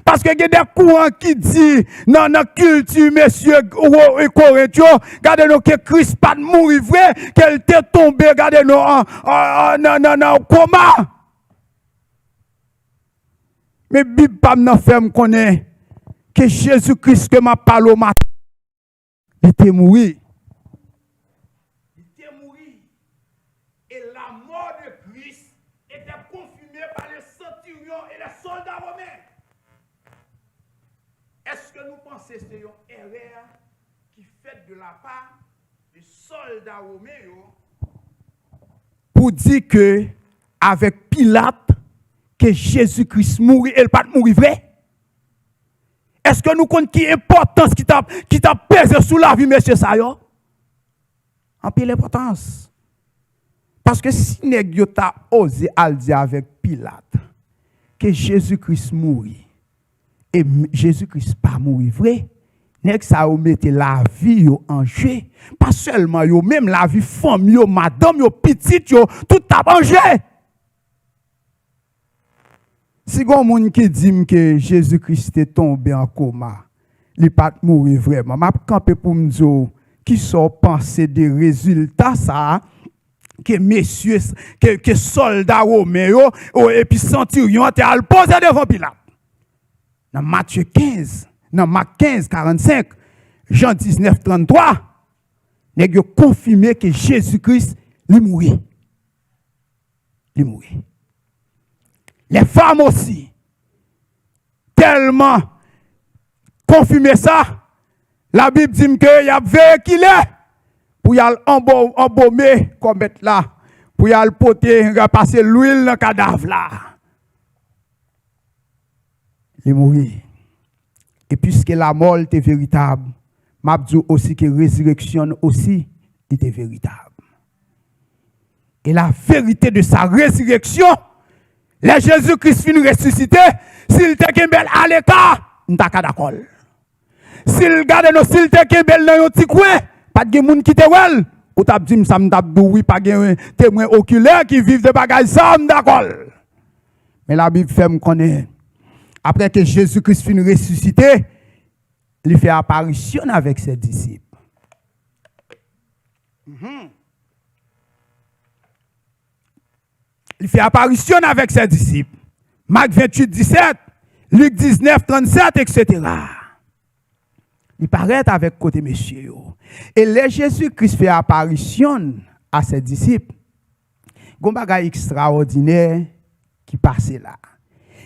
Parce qu'il y a des courants qui disent dans la culture, messieurs et Corinthiens, regardez-nous que Christ pas de mourir vrai, qu'elle était tombée, regardez-nous en coma. Mais Bible pas m'en fait me connaître que Jésus-Christ que m'a parlé au matin. Il était mort. Il était mort. Et la mort de Christ était confirmée par les centurions et les soldats romains. Est-ce que nous pensons que c'est une erreur qui fait de la part des soldats romains pour dire que avec Pilate que Jésus-Christ mourit et il pas mourir vrai? Est-ce que nous comptons qui importance qui t'a pesé sous la vie, monsieur Sayo? En pile l'importance. Parce que si nèg t'a osé al dire avec Pilate que Jésus-Christ mourit et Jésus-Christ pas mourir vrai, nèg ça ou mette la vie yo en jeu, pas seulement yo, même la vie famille yo, madame yo, petite yo, tout a en jeu. Si gon moun qui dit que Jésus-Christ est tombé en coma, il pas mourir vraiment. M'a campé pour me dire qui sont pensés des résultats ça que messieurs que soldats romains et puis centurions étaient à le poser devant Pilate. Dans Matthieu 15, dans Marc 15 45, Jean 19 33, nèg yo confirmé que Jésus-Christ lui mourit. Il mourit. Les femmes aussi, tellement confirmé ça, la Bible dit qu'il y a veillé qu'il est, pour y aller embaumer, comme mettre là, pour y aller poter, repasser l'huile dans le cadavre là. Il mourit. Et puisque la mort était véritable, m'a dit aussi que la résurrection aussi était véritable. Et la vérité de sa résurrection, les Jésus-Christ finit ressuscité, s'il te kembel à l'écart, nous sommes d'accord. S'il garde nos s'il te kembel dans un petit coin, pas de monde qui te wel, ou t'as dit ça m'dabdou oui pas de témoin oculaire qui vivent de bagages ça d'accord. Mais la Bible fait me connaître. Après que Jésus-Christ finit ressuscité, il fait apparition avec ses disciples. Il fait apparition avec ses disciples. Marc 28, 17, Luc 19, 37, etc. Il paraît avec côté monsieur. Et le Jésus-Christ fait apparition à ses disciples. Il y a un bagage extraordinaire qui passe là.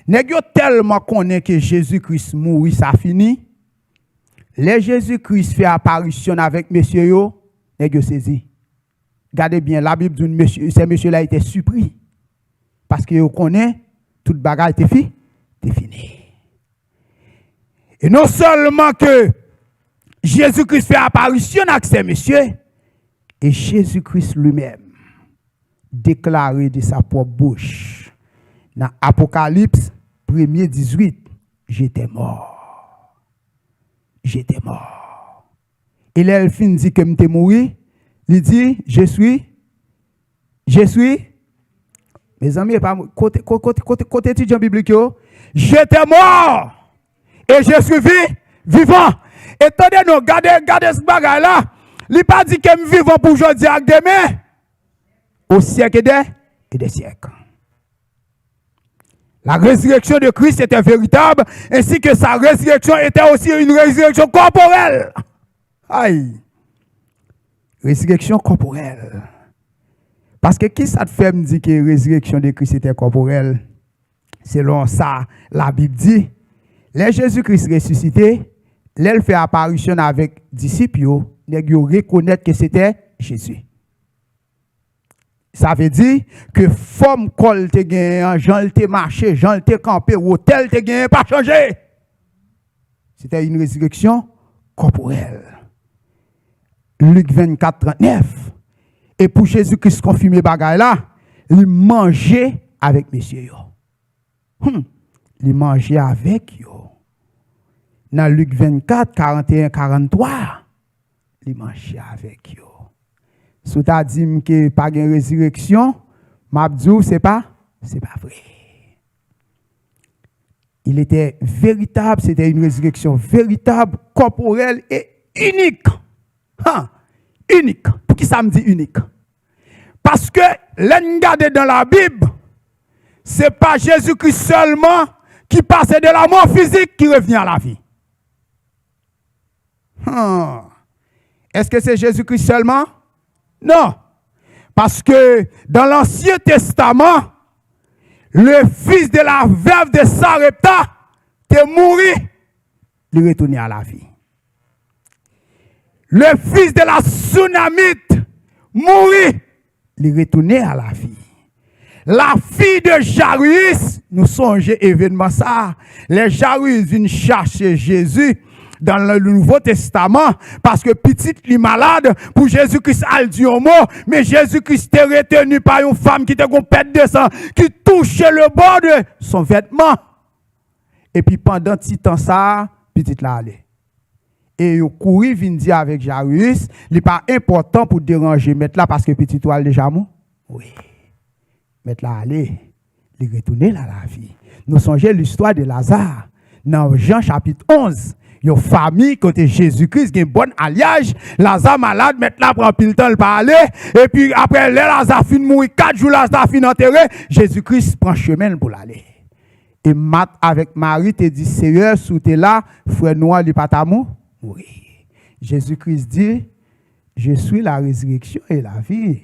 Nèg yo tellement connaît que Jésus-Christ mourit, ça fini. Le Jésus-Christ fait apparition avec monsieur yo, nèg yo saisi. Regardez bien, la Bible dit monsieur, ces monsieur là était surpris. Parce que vous connaissez, toute bagarre était fini. Et non seulement que Jésus-Christ fait apparition avec ces messieurs, et Jésus-Christ lui-même déclaré de sa propre bouche, dans Apocalypse 1er 18, j'étais mort. J'étais mort. Et là, il finit dit que j'étais mort. Il dit, je suis. Mes amis, côté étudiant biblique, j'étais mort et je suis vivant. Et attendez, nous, regardez ce bagage là. Il n'a pas dit que je suis vivant pour aujourd'hui et demain. au siècle et des siècles. La résurrection de Christ était véritable, ainsi que sa résurrection était aussi une résurrection corporelle. Aïe! Résurrection corporelle. Parce que qui ça te fait me dire que la résurrection de Christ était corporelle? Selon ça, la Bible dit, les Jésus-Christ ressuscité, l'elle fait apparition avec disciples, ils reconnaissent que c'était Jésus. Ça veut dire que forme col te gagné, Jean te marché, Jean te campé, hôtel te gagné, pas changé. C'était une résurrection corporelle. Luc 24, 39. Et pour Jésus-Christ confirmer bagaille là, il mangeait avec messieurs. Il mangeait avec yo. Dans Luc 24, 41, 43, il mangeait avec yo. Si tu as dit que pas de résurrection, Mabdou, c'est pas vrai. Il était véritable, c'était une résurrection véritable, corporelle et unique. Unique. Pour qui ça me dit unique? Parce que l'engardé dans la Bible, c'est pas Jésus-Christ seulement qui passait de la mort physique qui revient à la vie. Est-ce que c'est Jésus-Christ seulement? Non. Parce que dans l'Ancien Testament, le fils de la veuve de Sarepta est mort, il est retourné à la vie. Le fils de la Sunamite mourit, il est retourné à la vie. La fille de Jairus, nous songeons événement ça. Les Jairus viennent chercher Jésus dans le Nouveau Testament parce que petite li malade pour Jésus-Christ a dit un mot, mais Jésus-Christ est retenu par une femme qui était une pète de sang, qui touchait le bord de son vêtement. Et puis pendant petit temps ça, petite là allait. Et il courit vient dire avec Jairus, il n'est pas important pour déranger mettre là parce que petit toile déjà mou. Oui. Mettre là aller, il retourner là la vie. Nous songeons l'histoire de Lazare dans Jean chapitre 11. Une famille côté Jésus-Christ qui a un bon alliage, Lazare malade, mettre là prend pile temps le parler et puis après Lazare fin mourir 4 jours Lazare fin enterré, Jésus-Christ prend chemin pour l'aller. Et Marthe avec Marie te dit Seigneur, sous t'es là, frère noir li pas t'amour. Oui. Jésus-Christ dit je suis la résurrection et la vie.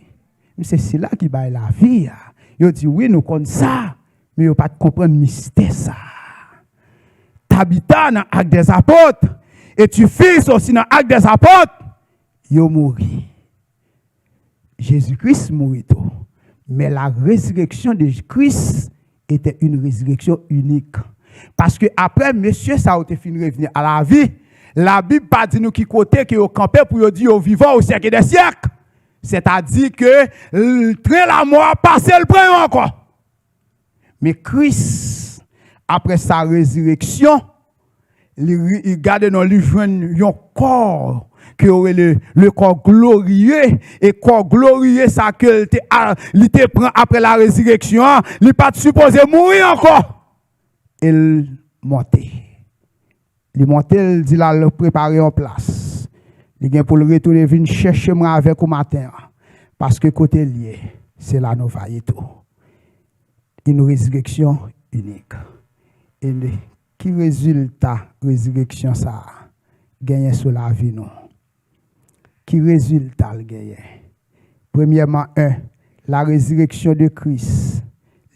C'est cela qui baille la vie. Il dit oui, nous connaissons ça, mais il pas comprendre mystère ça. T'habites dans l'acte des apôtres et tu fais aussi dans l'acte des apôtres, il mourit. Jésus-Christ mourit tout. Mais la résurrection de Christ était une résurrection unique. Parce que après, monsieur, ça a été fini revenir à la vie. La Bible pas dit nous qui côté qui au campé pour dire au vivant au siècle des siècles. C'est-à-dire que le train la mort passé le premier encore. Mais Christ, après sa résurrection, il garde dans lui un corps qui aurait le corps glorieux et corps glorieux ça que il te prend après la résurrection, il pas supposé mourir encore. Il montait. Il montait, il dit là le préparer en place. Il vient pour le retourner venir chercher moi avec au matin parce que côté lié, c'est là nous va tout. Une résurrection unique. Et qui résultat résurrection ça gagner sur la vie non. Qui résultat le gagner. Premièrement la résurrection de Christ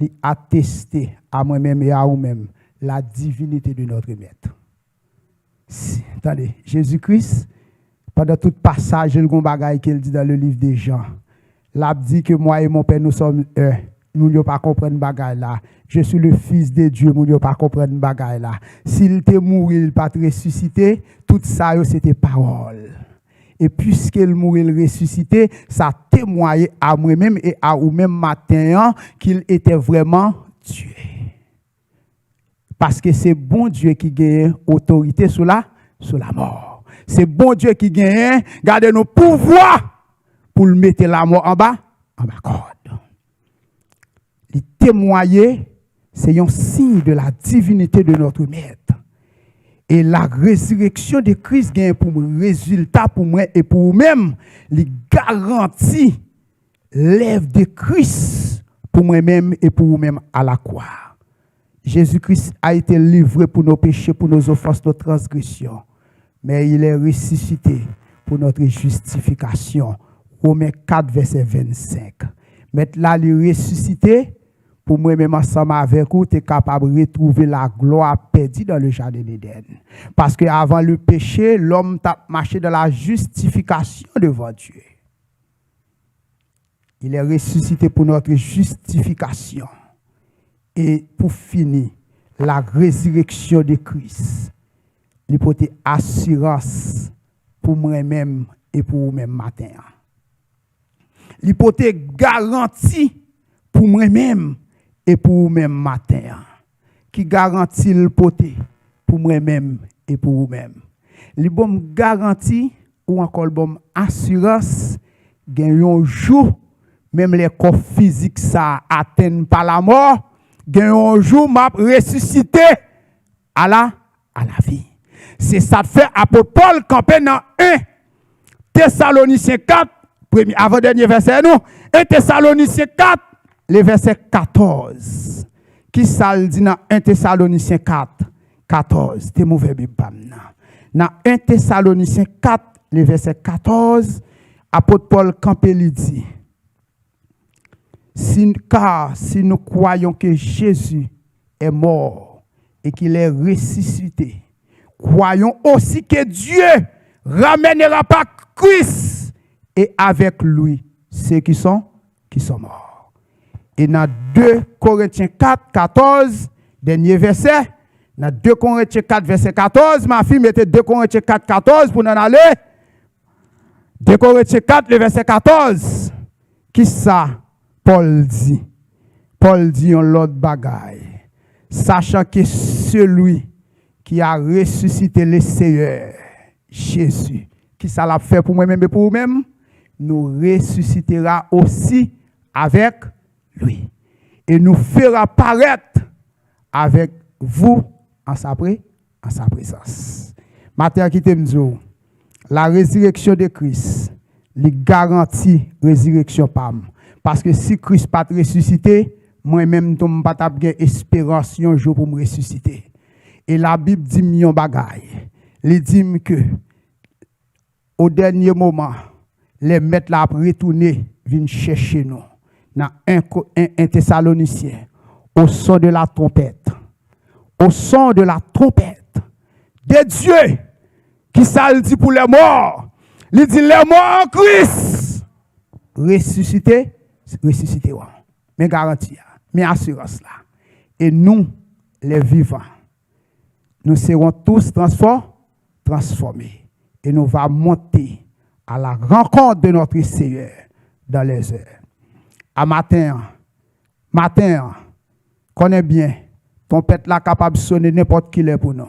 lui attesté à moi-même et à vous-même la divinité de notre maître. Attendez, Jésus-Christ pendant tout passage le bagaille qu'il dit dans le livre des Jean, l'a dit que moi et mon père nous sommes nous ne pas comprendre bagaille là. Je suis le fils de Dieu, nous ne pas comprendre bagaille là. S'il était mort, il pas ressuscité, tout ça c'était parole. Et puisqu'il mourit, il ressuscité, ça témoignait à moi-même et à vous-même matin qu'il était vraiment tué. Parce que c'est bon Dieu qui gagne autorité sur la mort. C'est bon Dieu qui gagne, gardez nos pouvoirs pour le mettre la mort en bas corde. Il témoigner, c'est un signe de la divinité de notre maître. Et la résurrection de Christ gagne pour résultat pour moi et pour vous-même, il garantit lève de Christ pour moi-même et pour vous-même à la croix. Jésus-Christ a été livré pour nos péchés, pour nos offenses, nos transgressions. Mais il est ressuscité pour notre justification. Romains 4, verset 25. Maintenant, il est ressuscité pour moi-même ensemble avec vous, tu es capable de retrouver la gloire perdue dans le jardin d'Éden. Parce qu'avant le péché, l'homme t'a marché dans la justification devant Dieu. Il est ressuscité pour notre justification. Et pour finir, la résurrection de Christ. Il peut être assurance pour moi-même et pour vous-même matin. Il peut être garantie pour moi-même et pour vous-même matin. Qui garantit le poté pour moi-même et pour vous-même. Il bon garantie ou encore bon assurance gagne un jour même les corps physiques ça atteignent pas la mort, gagne un jour m'a ressuscité à la vie. C'est ça que fait apôtre Paul campé dans 1 Thessaloniciens 4 premier avant dernier verset nous 1 Thessaloniciens 4 le verset 14. Qui ça dit dans 1 Thessaloniciens 4 14, c'est mauvais Bible dans 1 Thessaloniciens 4 le verset 14, apôtre Paul campé lui dit car si nous croyons que Jésus est mort et qu'il est ressuscité, croyons aussi que Dieu ramènera pas Christ et avec lui ceux qui sont morts. Et dans 2 Corinthiens 4, 14, dernier verset, dans 2 Corinthiens 4, verset 14, ma fille mettez 2 Corinthiens 4, 14 pour nous aller. 2 Corinthiens 4, le verset 14. Qui ça? Paul dit en l'autre bagaille, sachant que celui qui a ressuscité le Seigneur, Jésus, qui ça l'a fait pour moi-même et pour vous-même, nous ressuscitera aussi avec lui. Et nous fera paraître avec vous en sa présence. Matin qui t'aime la résurrection de Christ, lui garantit résurrection PAM. Parce que si Christ pas ressuscité, moi-même, je n'ai pas espérance un jour pour me ressusciter. Et la Bible dit million bagaille. Il dit que au dernier moment, les maîtres là retourner viennent chercher nous. Dans 1 Thessaloniciens, au son de la trompette. Au son de la trompette de Dieu, qui ça le dit pour les morts. Il dit les morts en Christ. Ressuscité. Mais garantie, mais assurance là. Et nous, les vivants, nous serons tous transformés. Et nous allons monter à la rencontre de notre Seigneur dans les heures. À matin, connais bien, ton pète là capable de sonner n'importe qui est pour nous.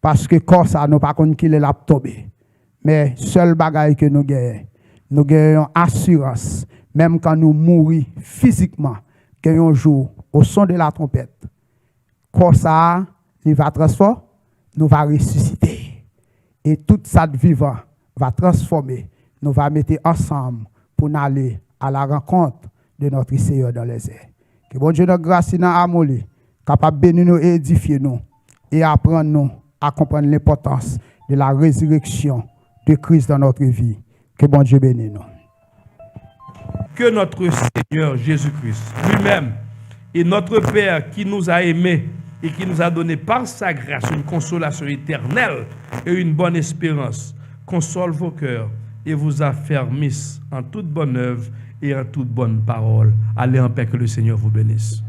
Parce que quand ça, nous pas qu'on qui est là tombé. Mais seul bagaille que nous gagnons assurance. Même quand nous mourons physiquement, qu'un jour, au son de la trompette, comme ça, il va transformer, nous va ressusciter. Et tout ça de vivant va transformer. Nous va mettre ensemble pour aller à la rencontre de notre Seigneur dans les airs. Que bon Dieu, notre grâce, dans l'amour, capable de bénir nous et édifier nous et apprendre nous à comprendre l'importance de la résurrection de Christ dans notre vie. Que bon Dieu bénisse nous. Que notre Seigneur Jésus-Christ lui-même et notre Père qui nous a aimés et qui nous a donné par sa grâce une consolation éternelle et une bonne espérance console vos cœurs et vous affermisse en toute bonne œuvre et en toute bonne parole. Allez en paix, que le Seigneur vous bénisse.